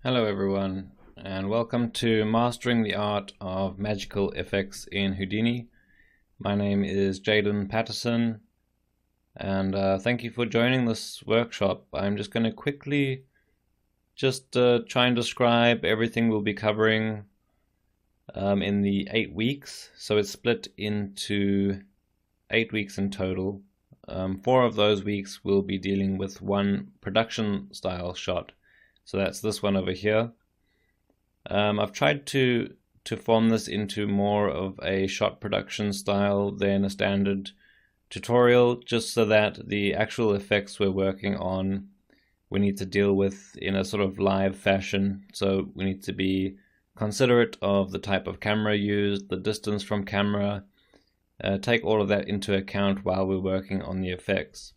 Hello everyone, and welcome to Mastering the Art of Magical Effects in Houdini. My name is Jaden Patterson, and thank you for joining this workshop. I'm just going to quickly try and describe everything we'll be covering in the 8 weeks. So it's split into 8 weeks in total. 4 of those weeks we'll be dealing with one production style shot. So that's this one over here. I've tried to form this into more of a shot production style than a standard tutorial, just so that the actual effects we're working on we need to deal with in a sort of live fashion. So we need to be considerate of the type of camera used, the distance from camera, take all of that into account while we're working on the effects.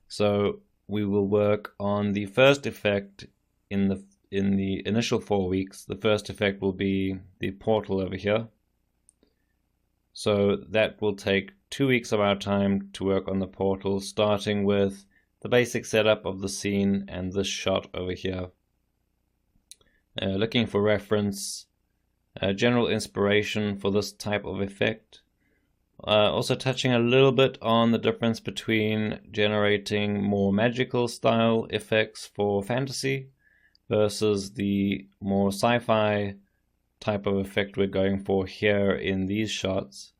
So we will work on the first effect in the initial 4 weeks. The first effect will be the portal over here. So that will take 2 weeks of our time to work on the portal, starting with the basic setup of the scene and this shot over here. Looking for reference, general inspiration for this type of effect. Also touching a little bit on the difference between generating more magical style effects for fantasy versus the more sci-fi type of effect we're going for here in these shots.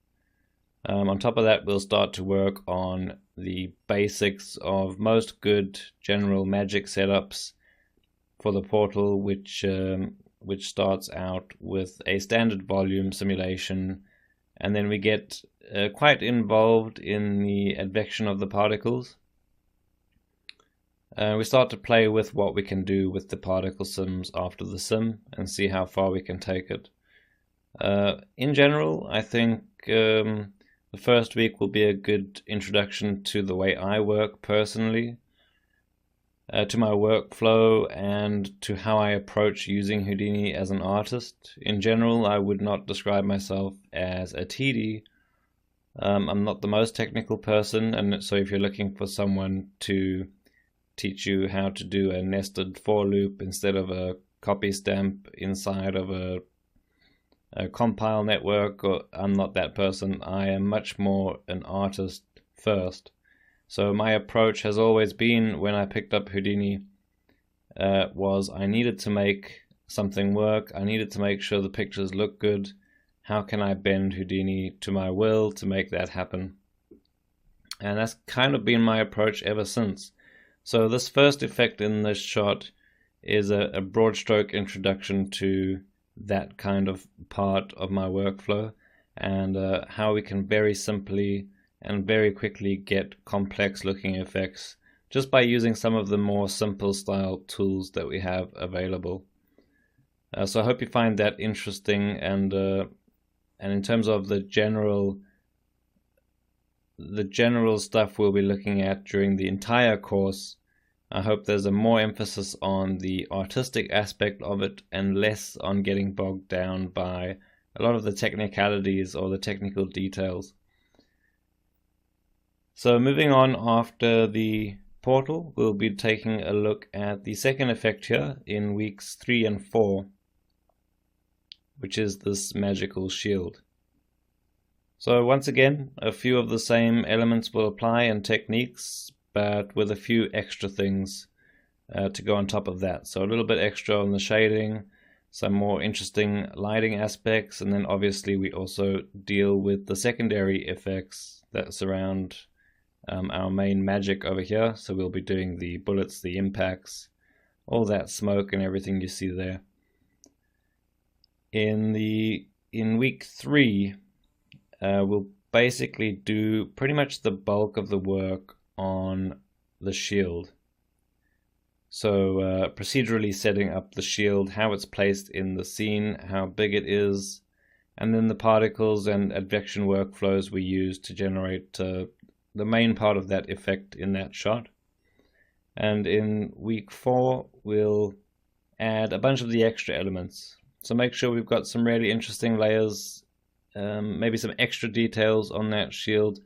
On top of that, we'll start to work on the basics of most good general magic setups for the portal, which starts out with a standard volume simulation, and then we get quite involved in the advection of the particles. We start to play with what we can do with the particle sims after the sim and see how far we can take it. In general, I think the first week will be a good introduction to the way I work personally, to my workflow, and to how I approach using Houdini as an artist. In general, I would not describe myself as a TD. I'm not the most technical person, and so if you're looking for someone to teach you how to do a nested for loop instead of a copy stamp inside of a compile network, I'm not that person. I am much more an artist first. So my approach has always been, when I picked up Houdini, was I needed to make something work. I needed to make sure the pictures look good. How can I bend Houdini to my will to make that happen? And that's kind of been my approach ever since. So this first effect in this shot is a broad stroke introduction to that kind of part of my workflow, and how we can very simply and very quickly get complex looking effects just by using some of the more simple style tools that we have available. So I hope you find that interesting, and in terms of the general stuff we'll be looking at during the entire course, I hope there's a more emphasis on the artistic aspect of it and less on getting bogged down by a lot of the technicalities or the technical details. So moving on, after the portal, we'll be taking a look at the second effect here in weeks 3 and 4, which is this magical shield. So once again, a few of the same elements will apply and techniques, but with a few extra things to go on top of that. So a little bit extra on the shading, some more interesting lighting aspects, and then obviously we also deal with the secondary effects that surround our main magic over here. So we'll be doing the bullets, the impacts, all that smoke and everything you see there. In week 3, we'll basically do pretty much the bulk of the work on the shield. So procedurally setting up the shield, how it's placed in the scene, how big it is, and then the particles and advection workflows we use to generate the main part of that effect in that shot. And in week 4, we'll add a bunch of the extra elements. So make sure we've got some really interesting layers, maybe some extra details on that shield,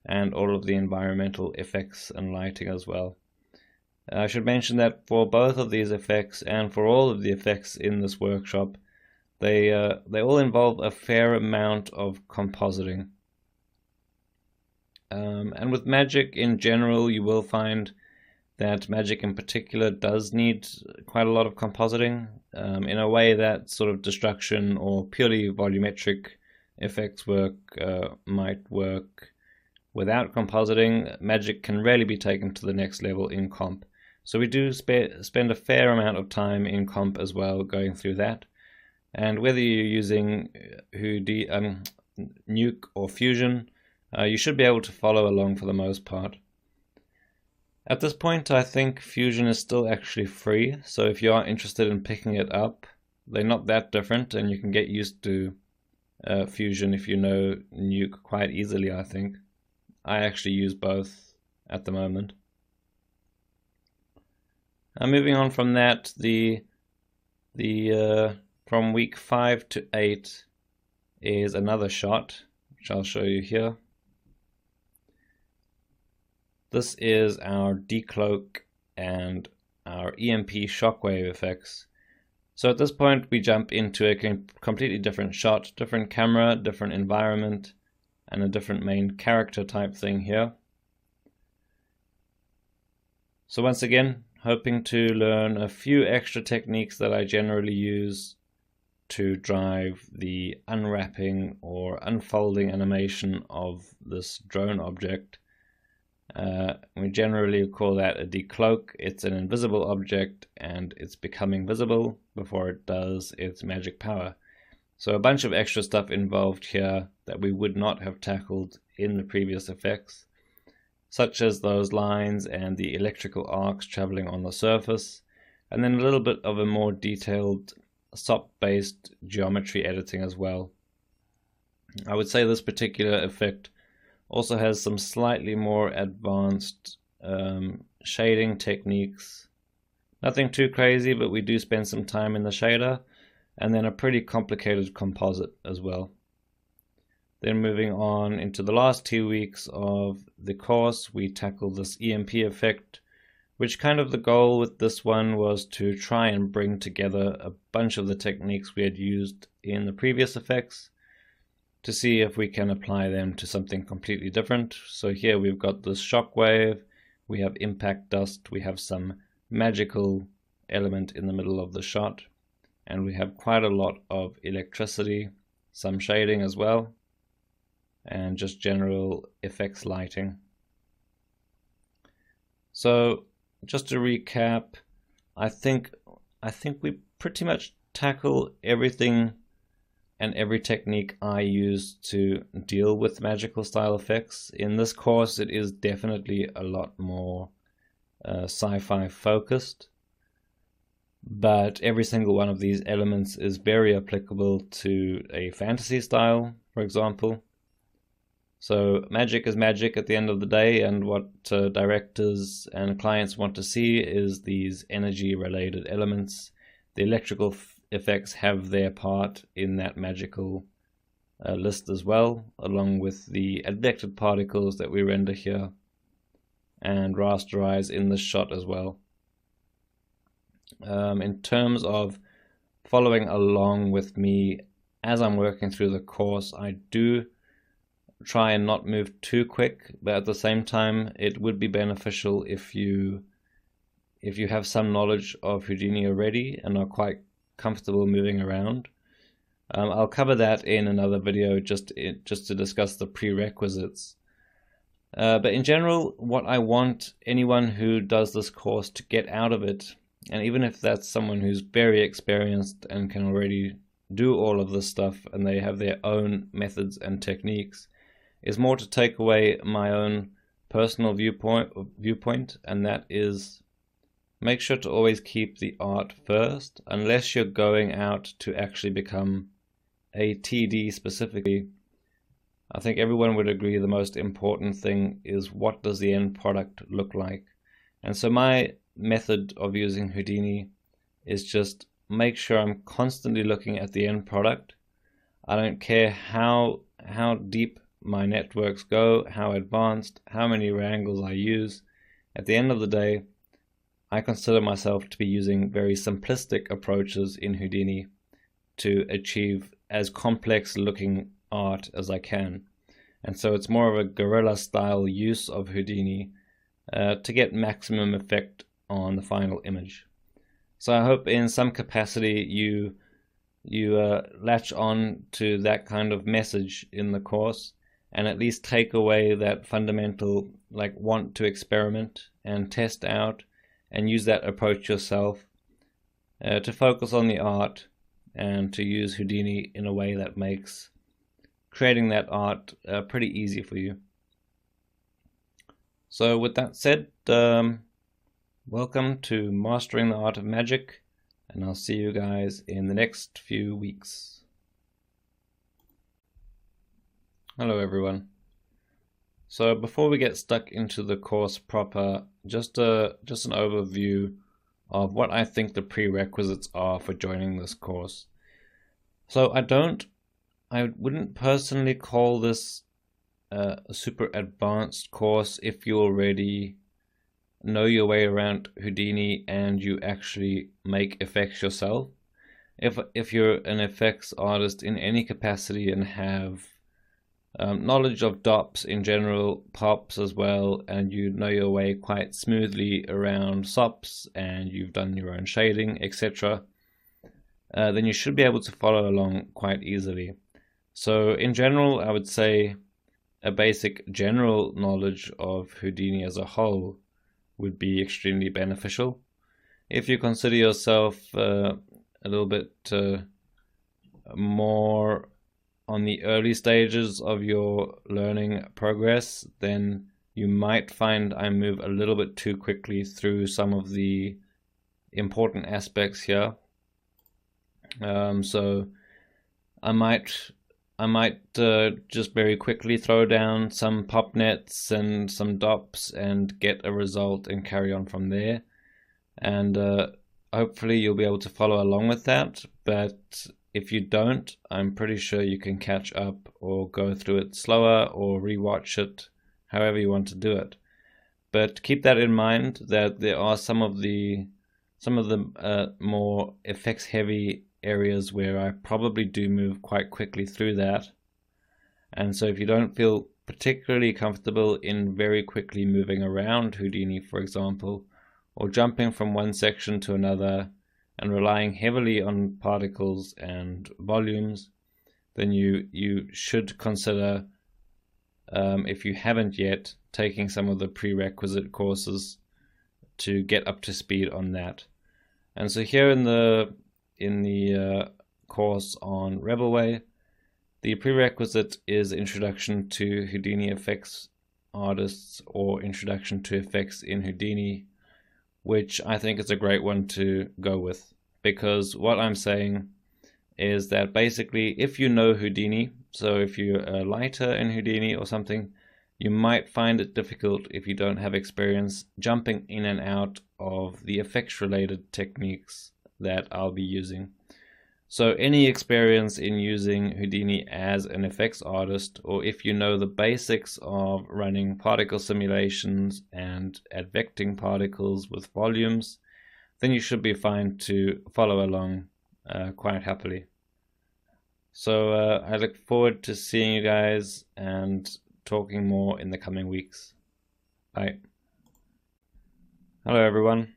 and all of the environmental effects and lighting as well. I should mention that for both of these effects and for all of the effects in this workshop, they all involve a fair amount of compositing. And with magic in general, you will find that magic in particular does need quite a lot of compositing, in a way that sort of destruction or purely volumetric effects work might work without compositing. Magic can really be taken to the next level in comp. So we do spend a fair amount of time in comp as well, going through that. And whether you're using Nuke or Fusion, you should be able to follow along for the most part. At this point, I think Fusion is still actually free, so if you are interested in picking it up, they're not that different, and you can get used to Fusion if you know Nuke quite easily, I think. I actually use both at the moment. Moving on from that, from week 5 to 8 is another shot, which I'll show you here. This is our decloak and our EMP shockwave effects. So at this point we jump into a completely different shot, different camera, different environment, and a different main character type thing here. So once again, hoping to learn a few extra techniques that I generally use to drive the unwrapping or unfolding animation of this drone object. We generally call that a decloak. It's an invisible object and it's becoming visible before it does its magic power. So a bunch of extra stuff involved here that we would not have tackled in the previous effects, such as those lines and the electrical arcs traveling on the surface, and then a little bit of a more detailed SOP-based geometry editing as well. I would say this particular effect also has some slightly more advanced shading techniques. Nothing too crazy, but we do spend some time in the shader, and then a pretty complicated composite as well. Then moving on into the last 2 weeks of the course, we tackle this EMP effect, which kind of the goal with this one was to try and bring together a bunch of the techniques we had used in the previous effects to see if we can apply them to something completely different. So here we've got this shockwave, we have impact dust, we have some magical element in the middle of the shot, and we have quite a lot of electricity, some shading as well, and just general effects lighting. So just to recap, I think we pretty much tackle everything and every technique I use to deal with magical style effects. In this course it is definitely a lot more sci-fi focused, but every single one of these elements is very applicable to a fantasy style, for example. So magic is magic at the end of the day, and what directors and clients want to see is these energy related elements. The electrical effects have their part in that magical list as well, along with the advected particles that we render here and rasterize in this shot as well. In terms of following along with me as I'm working through the course, I do try and not move too quick, but at the same time it would be beneficial if you have some knowledge of Houdini already and are quite comfortable moving around. I'll cover that in another video just to discuss the prerequisites. But in general, what I want anyone who does this course to get out of it, and even if that's someone who's very experienced and can already do all of this stuff and they have their own methods and techniques, is more to take away my own personal viewpoint, and that is, make sure to always keep the art first, unless you're going out to actually become a TD specifically. I think everyone would agree the most important thing is, what does the end product look like? And so my method of using Houdini is just make sure I'm constantly looking at the end product. I don't care how deep my networks go, how advanced, how many wrangles I use. At the end of the day, I consider myself to be using very simplistic approaches in Houdini to achieve as complex looking art as I can. And so it's more of a guerrilla style use of Houdini to get maximum effect on the final image. So I hope in some capacity you latch on to that kind of message in the course, and at least take away that fundamental want to experiment and test out and use that approach yourself to focus on the art and to use Houdini in a way that makes creating that art pretty easy for you. So with that said, welcome to Mastering the Art of Magic, and I'll see you guys in the next few weeks. Hello everyone. So before we get stuck into the course proper, just an overview of what I think the prerequisites are for joining this course. So I wouldn't personally call this a super advanced course if you already know your way around Houdini and you actually make effects yourself. If you're an effects artist in any capacity and have knowledge of DOPs in general, pops as well, and you know your way quite smoothly around SOPs and you've done your own shading, etc., then you should be able to follow along quite easily. So in general, I would say a basic general knowledge of Houdini as a whole would be extremely beneficial. If you consider yourself a little bit more on the early stages of your learning progress, then you might find I move a little bit too quickly through some of the important aspects here. So I might just very quickly throw down some pop nets and some DOPs and get a result and carry on from there. And hopefully you'll be able to follow along with that. But if you don't, I'm pretty sure you can catch up or go through it slower or rewatch it, however you want to do it. But keep that in mind that there are some of the more effects heavy areas where I probably do move quite quickly through that. And so if you don't feel particularly comfortable in very quickly moving around Houdini, for example, or jumping from one section to another and relying heavily on particles and volumes, then you should consider, if you haven't yet, taking some of the prerequisite courses to get up to speed on that. And so here in the course on Rebelway, the prerequisite is Introduction to Houdini Effects Artists or Introduction to Effects in Houdini, which I think is a great one to go with, because what I'm saying is that basically if you know Houdini, so if you're a lighter in Houdini or something, you might find it difficult if you don't have experience jumping in and out of the effects related techniques that I'll be using. So any experience in using Houdini as an effects artist, or if you know the basics of running particle simulations and advecting particles with volumes, then you should be fine to follow along quite happily. So I look forward to seeing you guys and talking more in the coming weeks. Bye. Hello everyone.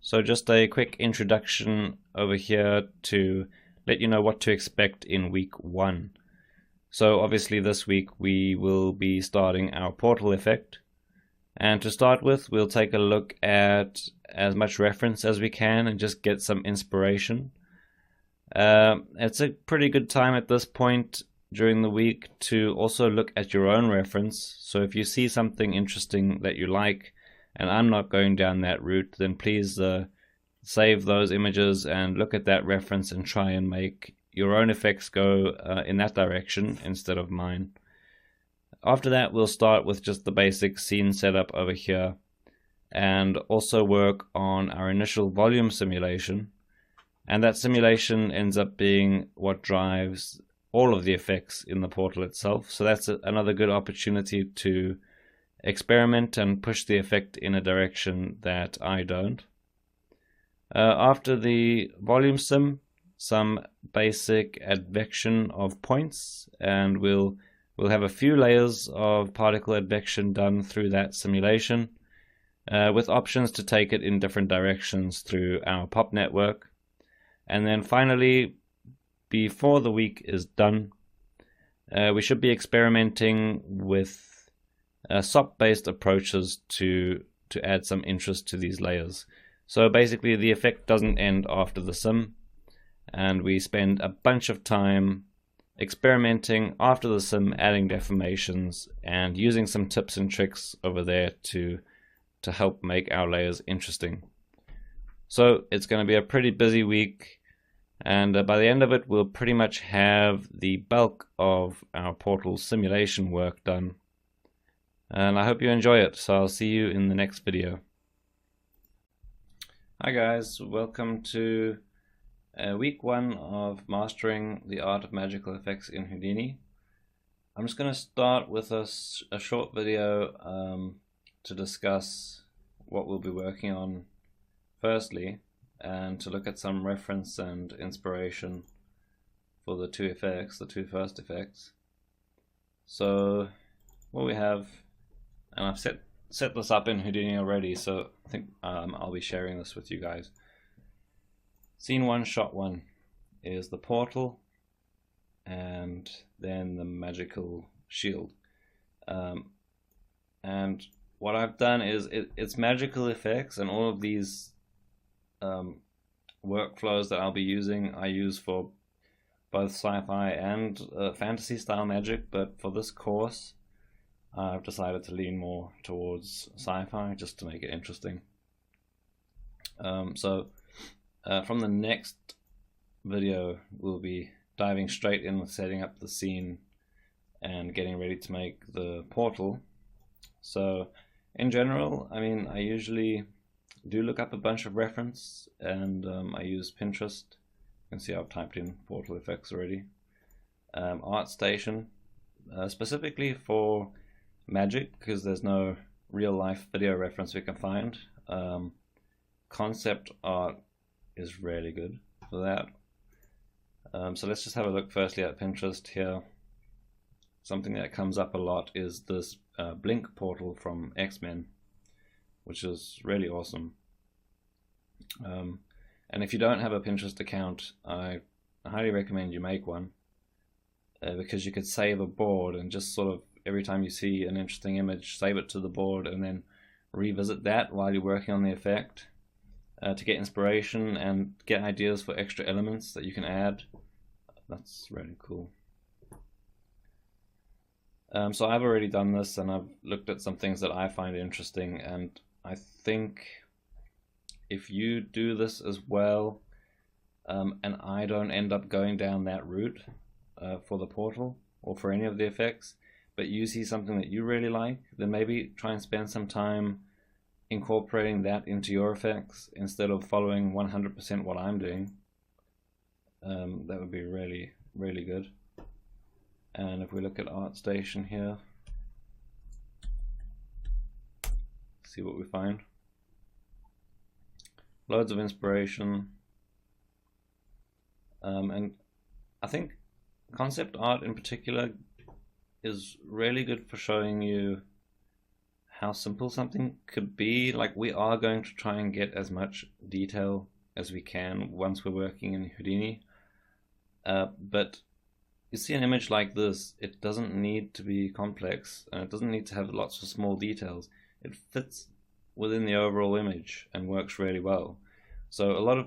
So just a quick introduction over here to let you know what to expect in week 1. So obviously this week we will be starting our portal effect. And to start with, we'll take a look at as much reference as we can and just get some inspiration. It's a pretty good time at this point during the week to also look at your own reference. So if you see something interesting that you like, and I'm not going down that route, then please save those images and look at that reference and try and make your own effects go in that direction instead of mine. After that, we'll start with just the basic scene setup over here and also work on our initial volume simulation. And that simulation ends up being what drives all of the effects in the portal itself. So that's another good opportunity to experiment and push the effect in a direction that I don't. After the volume sim, some basic advection of points, and we'll have a few layers of particle advection done through that simulation, with options to take it in different directions through our POP network. And then finally, before the week is done, we should be experimenting with SOP-based approaches to add some interest to these layers. So basically the effect doesn't end after the sim, and we spend a bunch of time experimenting after the sim, adding deformations and using some tips and tricks over there to help make our layers interesting. So it's going to be a pretty busy week, and by the end of it we'll pretty much have the bulk of our Portal simulation work done. And I hope you enjoy it, so I'll see you in the next video. Hi guys, welcome to week 1 of mastering the art of magical effects in Houdini. I'm just going to start with a short video to discuss what we'll be working on firstly, and to look at some reference and inspiration for the two first effects. So what we have, and I've set this up in Houdini already, so I think I'll be sharing this with you guys. Scene 1, shot 1 is the portal, and then the magical shield. And what I've done is it's magical effects, and all of these workflows that I'll be using I use for both sci-fi and fantasy style magic, but for this course I've decided to lean more towards sci-fi just to make it interesting. So from the next video we'll be diving straight in with setting up the scene and getting ready to make the portal. So in general, I mean, I usually do look up a bunch of reference, and I use Pinterest. You can see I've typed in portal effects already. ArtStation, specifically for magic, because there's no real life video reference we can find. Concept art is really good for that. So let's just have a look firstly at Pinterest here. Something that comes up a lot is this Blink portal from X-Men, which is really awesome. And if you don't have a Pinterest account, I highly recommend you make one, because you could save a board and just sort of every time you see an interesting image, save it to the board and then revisit that while you're working on the effect, to get inspiration and get ideas for extra elements that you can add. That's really cool. So I've already done this, and I've looked at some things that I find interesting, and I think if you do this as well, and I don't end up going down that route for the portal or for any of the effects, but you see something that you really like, then maybe try and spend some time incorporating that into your effects instead of following 100% what I'm doing. That would be really, really good. And if we look at ArtStation here, see what we find. Loads of inspiration. And I think concept art in particular is really good for showing you how simple something could be. Like, we are going to try and get as much detail as we can once we're working in Houdini. But you see an image like this, it doesn't need to be complex, and it doesn't need to have lots of small details. It fits within the overall image and works really well. So a lot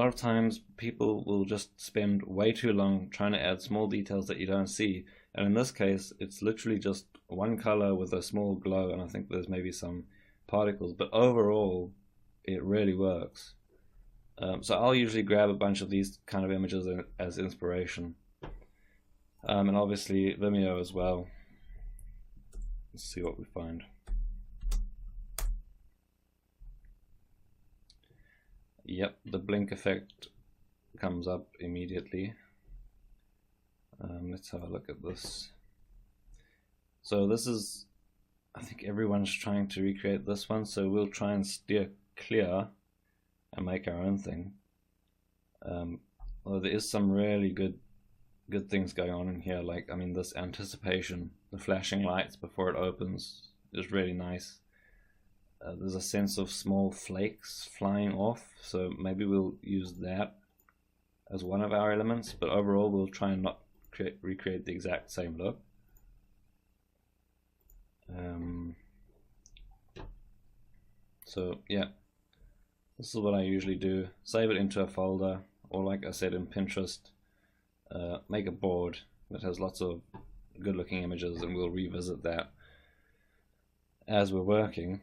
of times people will just spend way too long trying to add small details that you don't see, and in this case it's literally just one color with a small glow, and I think there's maybe some particles, but overall it really works. So I'll usually grab a bunch of these kind of images as inspiration. And obviously Vimeo as well. Let's see what we find. Yep, the blink effect comes up immediately. Let's have a look at this. So this is, I think everyone's trying to recreate this one, so we'll try and steer clear and make our own thing. Although there is some really good things going on in here, like, I mean, this anticipation, the flashing lights before it opens is really nice. There's a sense of small flakes flying off, so maybe we'll use that as one of our elements, but overall we'll try and not recreate the exact same look. So yeah, this is what I usually do. Save it into a folder, or like I said in Pinterest, make a board that has lots of good looking images, and we'll revisit that as we're working.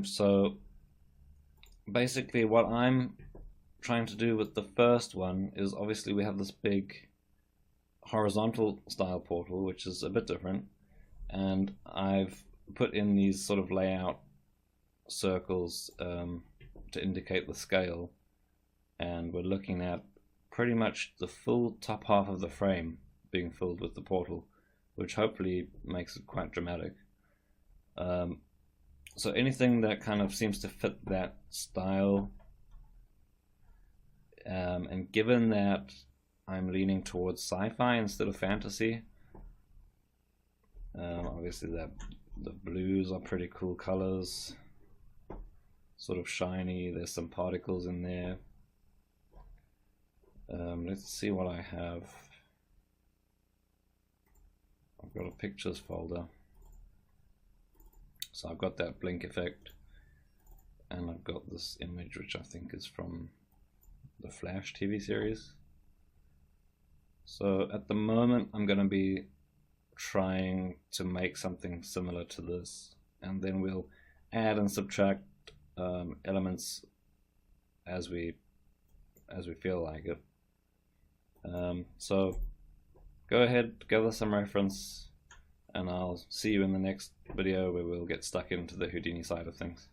So basically what I'm trying to do with the first one is, obviously we have this big horizontal style portal, which is a bit different, and I've put in these sort of layout circles to indicate the scale, and we're looking at pretty much the full top half of the frame being filled with the portal, which hopefully makes it quite dramatic. So anything that kind of seems to fit that style, and given that I'm leaning towards sci-fi instead of fantasy, obviously the blues are pretty cool colors, sort of shiny, there's some particles in there. Let's see what I have. I've got a pictures folder, so I've got that blink effect, and I've got this image which I think is from the Flash TV series. So at the moment I'm going to be trying to make something similar to this, and then we'll add and subtract elements as we feel like it. So go ahead, gather some reference, and I'll see you in the next video where we'll get stuck into the Houdini side of things.